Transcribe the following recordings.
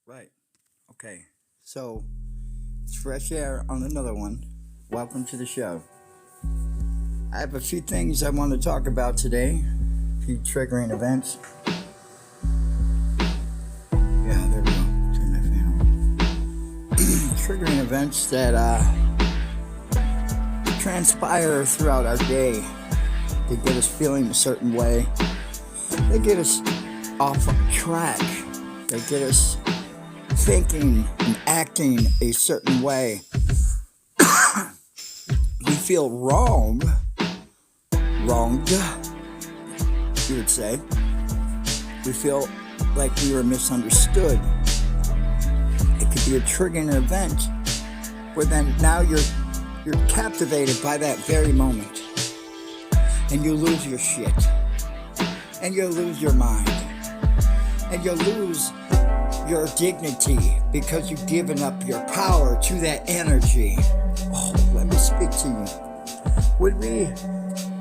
Right. Okay. So, it's fresh air on another one. Welcome to the show. I have a few things I want to talk about today. A few triggering events. Yeah, there we go. Turn that fan on. Triggering events that transpire throughout our day. They get us feeling a certain way. They get us off track. They get us thinking and acting a certain way. We feel wronged, you would say. We feel like we were misunderstood. It could be a triggering event where then now you're captivated by that very moment. And you lose your shit. And you lose your mind. And you lose your dignity because you've given up your power to that energy. Oh, let me speak to you. When we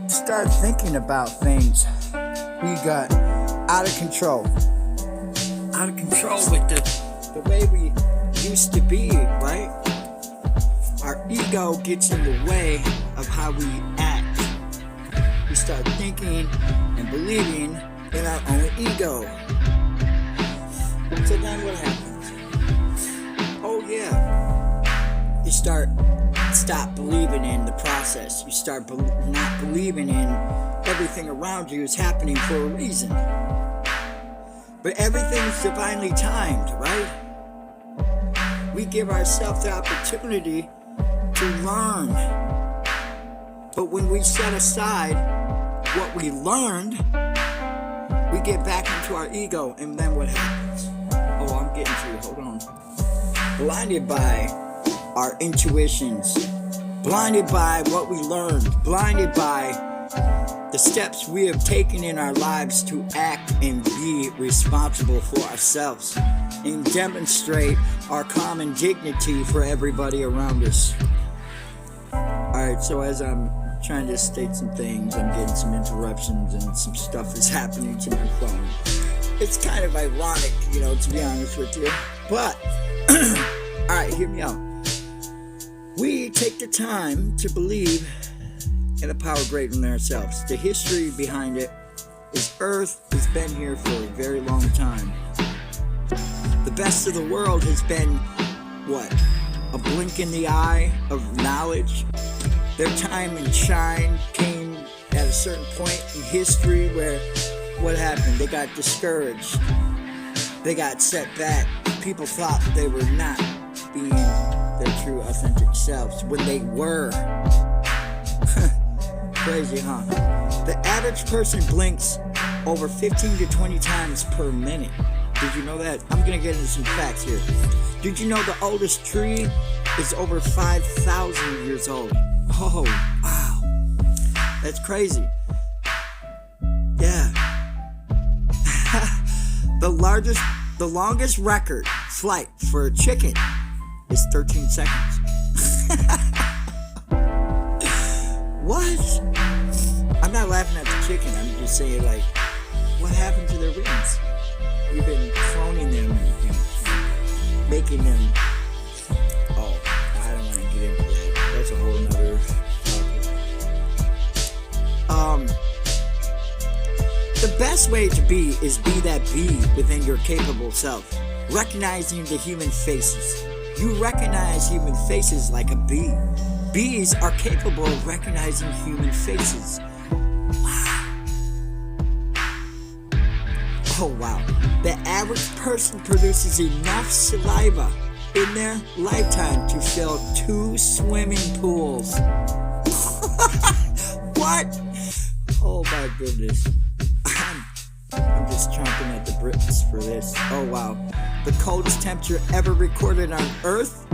start thinking about things, we got out of control. Out of control with the way we used to be, right? Our ego gets in the way of how we act. We start thinking and believing in our own ego. So then what happens? Oh yeah. You stop believing in the process. You start not believing in everything around you is happening for a reason. But everything's divinely timed, right? We give ourselves the opportunity to learn. But when we set aside what we learned, we get back into our ego, and then what happens? Oh, I'm getting to you. Hold on. Blinded by our intuitions, blinded by what we learned, blinded by the steps we have taken in our lives to act and be responsible for ourselves and demonstrate our common dignity for everybody around us. Alright, so as I'm trying to state some things, I'm getting some interruptions and some stuff is happening to my phone. It's kind of ironic, to be honest with you. But, alright, hear me out. We take the time to believe in a power greater than ourselves. The history behind it is Earth has been here for a very long time. The best of the world has been, what? A blink in the eye of knowledge. Their time and shine came at a certain point in history where what happened? They got discouraged. They got set back. People thought they were not being their true authentic selves when they were. Crazy, huh? The average person blinks over 15 to 20 times per minute. Did you know that? I'm gonna get into some facts here. Did you know the oldest tree is over 5,000 years old? Oh, wow. That's crazy. Yeah. The longest record flight for a chicken is 13 seconds. What? I'm not laughing at the chicken. I'm just saying, what happened to their wings? We've been cloning them and making them. Oh, I don't want to get into that. That's a whole nother topic. The best way to be is be that bee within your capable self. Recognizing the human faces. You recognize human faces like a bee. Bees are capable of recognizing human faces. Wow. Oh, wow. The average person produces enough saliva in their lifetime to fill 2 swimming pools. What? Oh, my goodness. I'm just chomping at the bits for this. Oh, wow. The coldest temperature ever recorded on Earth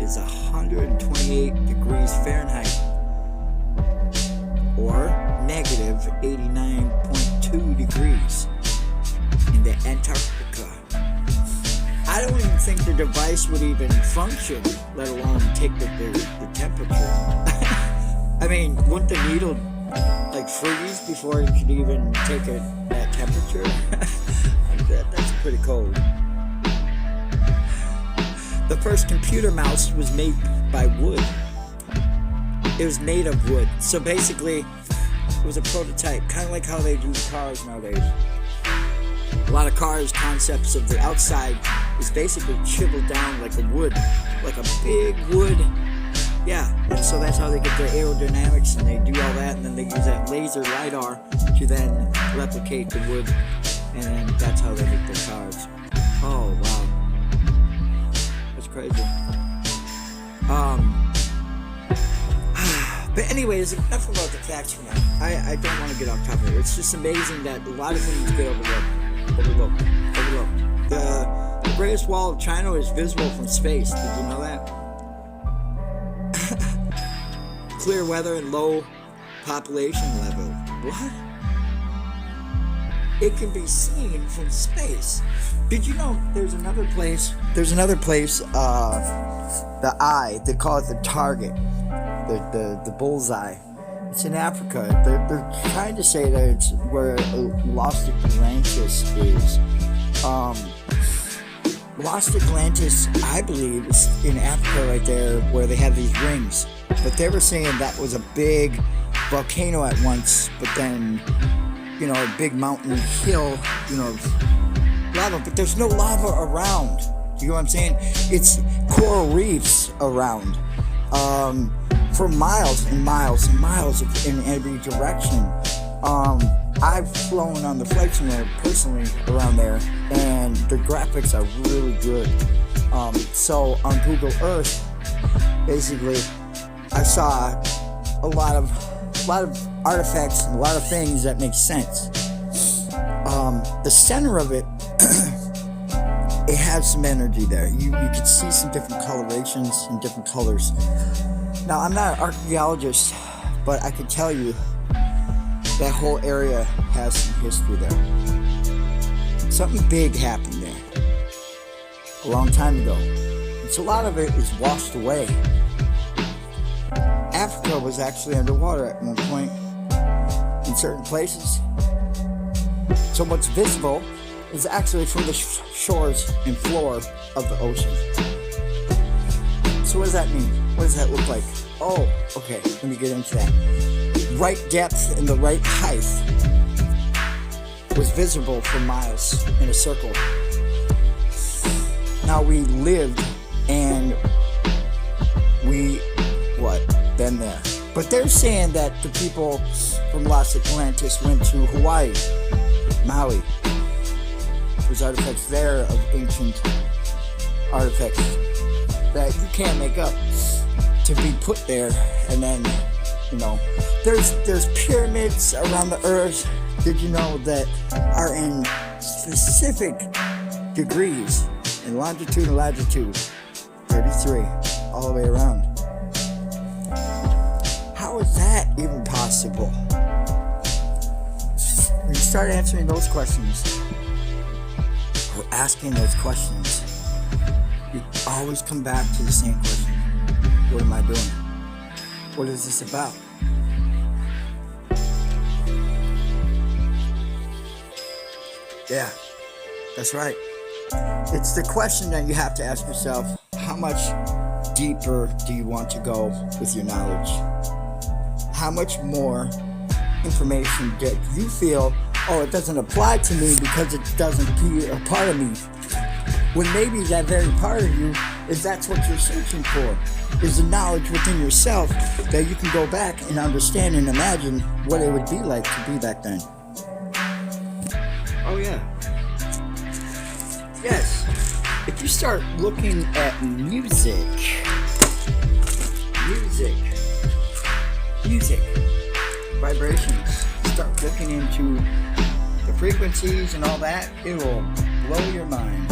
is 128 degrees Fahrenheit, or negative 89.2 degrees in the Antarctica. I don't even think the device would even function, let alone take the temperature. I mean, wouldn't the needle freeze before it could even take that temperature? That's pretty cold. The first computer mouse was made by wood. It was made of wood. So basically, it was a prototype, kind of like how they do cars nowadays. A lot of cars, concepts of the outside is basically chiseled down like a wood, like a big wood. Yeah, and so that's how they get their aerodynamics, and they do all that, and then they use that laser LiDAR to then replicate the wood, and then that's how they make their cars. Oh, wow. That's crazy. But anyways, enough about the facts for now. I don't want to get off topic. It's just amazing that a lot of things get overlooked. The Greatest Wall of China is visible from space. Did you know that? Clear weather and low population level. What? It can be seen from space. Did you know there's another place, the eye, they call it the target, the bullseye. It's in Africa. They're trying to say that it's where Lost Atlantis is. Lost Atlantis, I believe, is in Africa right there where they have these rings. But they were saying that was a big volcano at once, but then, a big mountain hill, lava, but there's no lava around. You know what I'm saying? It's coral reefs around, for miles and miles and miles in every direction. I've flown on the flight simulator personally around there, and the graphics are really good. So on Google Earth, basically, I saw a lot of artifacts and a lot of things that make sense. The center of it, it has some energy there. You can see some different colorations and different colors. Now, I'm not an archaeologist, but I can tell you that whole area has some history there. Something big happened there a long time ago. And so a lot of it is washed away. Africa was actually underwater at one point in certain places. So what's visible is actually from the shores and floor of the ocean. So what does that mean? What does that look like? Oh, okay, let me get into that. Right depth and the right height was visible for miles in a circle. Now we lived and been there. But they're saying that the people from Lost Atlantis went to Hawaii, Maui. There's artifacts there of ancient artifacts that you can't make up to be put there. And then, there's pyramids around the earth. Did you know that are in specific degrees in longitude and latitude? 33, all the way around. How is that even possible? When you start answering those questions, or asking those questions, you always come back to the same question. What am I doing? What is this about? Yeah, that's right. It's the question that you have to ask yourself. How much deeper do you want to go with your knowledge? How much more information do you feel, it doesn't apply to me because it doesn't be a part of me? When maybe that very part of you is that's what you're searching for, is the knowledge within yourself that you can go back and understand and imagine what it would be like to be back then. Oh yeah. Yes. If you start looking at music, vibrations, start looking into the frequencies and all that, it will blow your mind.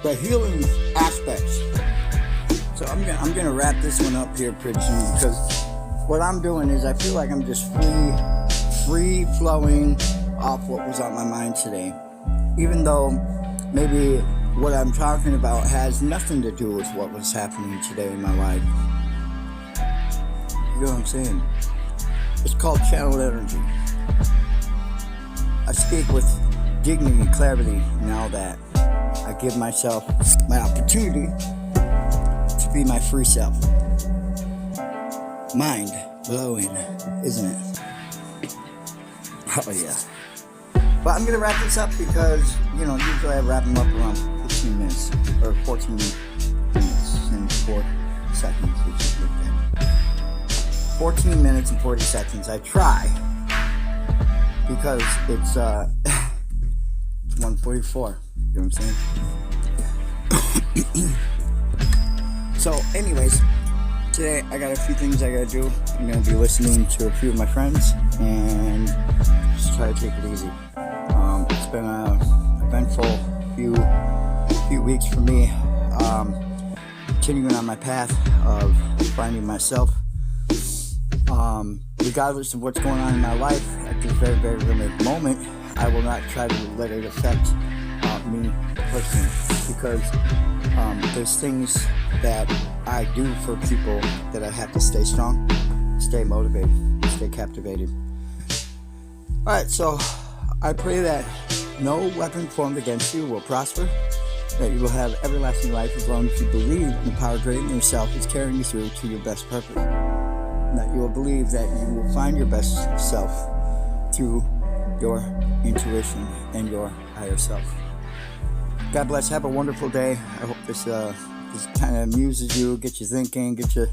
The healing aspects. So I'm gonna wrap this one up here pretty soon, because what I'm doing is I feel like I'm just free flowing off what was on my mind today, even though maybe what I'm talking about has nothing to do with what was happening today in my life. You know what I'm saying? It's called channeled energy. I speak with dignity and clarity now that I give myself my opportunity to be my free self. Mind blowing, isn't it? Oh yeah. But I'm gonna wrap this up because, usually I wrap them up around 15 minutes or 14 minutes and 4 seconds, which is like that. 14 minutes and 40 seconds. I try because it's 1:44. You know what I'm saying? So, anyways, today I got a few things I gotta do. I'm gonna be listening to a few of my friends and just try to take it easy. It's been an eventful few weeks for me. Continuing on my path of finding myself. Regardless of what's going on in my life at this very, very limited moment, I will not try to let it affect me personally, because there's things that I do for people that I have to stay strong, stay motivated, stay captivated. Alright, so I pray that no weapon formed against you will prosper, that you will have everlasting life as long as you believe in the power greater than yourself is carrying you through to your best purpose. And that you will believe that you will find your best self through your intuition and your higher self. God bless. Have a wonderful day. I hope this kind of amuses you, get you thinking, get you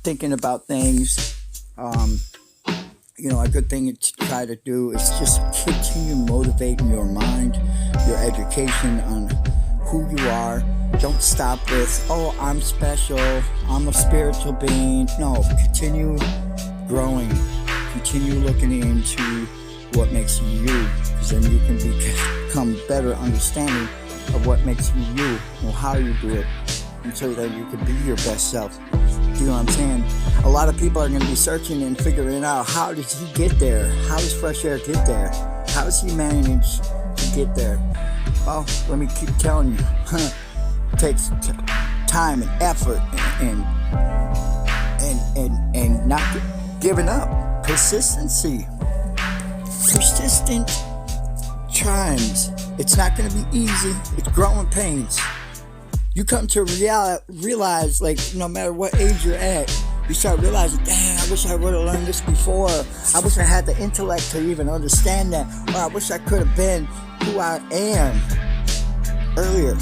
thinking about things. A good thing to try to do is just continue motivating your mind, your education on who you are. Don't stop with, oh, I'm special, I'm a spiritual being. No, continue growing, continue looking into what makes you you, because then you can become better understanding of what makes you you and how you do it, and so that you can be your best self. You know what I'm saying? A lot of people are going to be searching and figuring out, how did he get there? How does Fresh Air get there? How does he manage to get there? Well, let me keep telling you. It takes time and effort and not giving up. Persistency. Persistent times. It's not going to be easy. It's growing pains. You come to realize, like, no matter what age you're at, you start realizing, dang, I wish I would have learned this before. I wish I had the intellect to even understand that. Or I wish I could have been who I am earlier.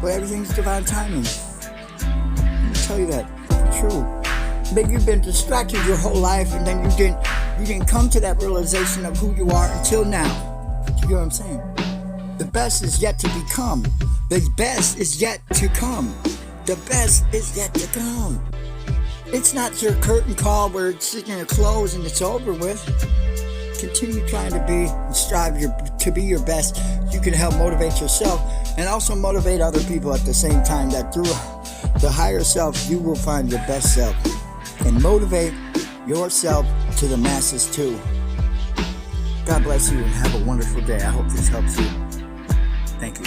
But everything's divine timing. Let me tell you that. It's true. Maybe you've been distracted your whole life, and then you didn't come to that realization of who you are until now. You get what I'm saying? The best is yet to become. The best is yet to come. The best is yet to come. It's not your curtain call where it's going to close and it's over with. Continue trying to be and strive to be your best. You can help motivate yourself and also motivate other people at the same time, that through the higher self, you will find your best self and motivate yourself to the masses too. God bless you and have a wonderful day. I hope this helps you. Thank you.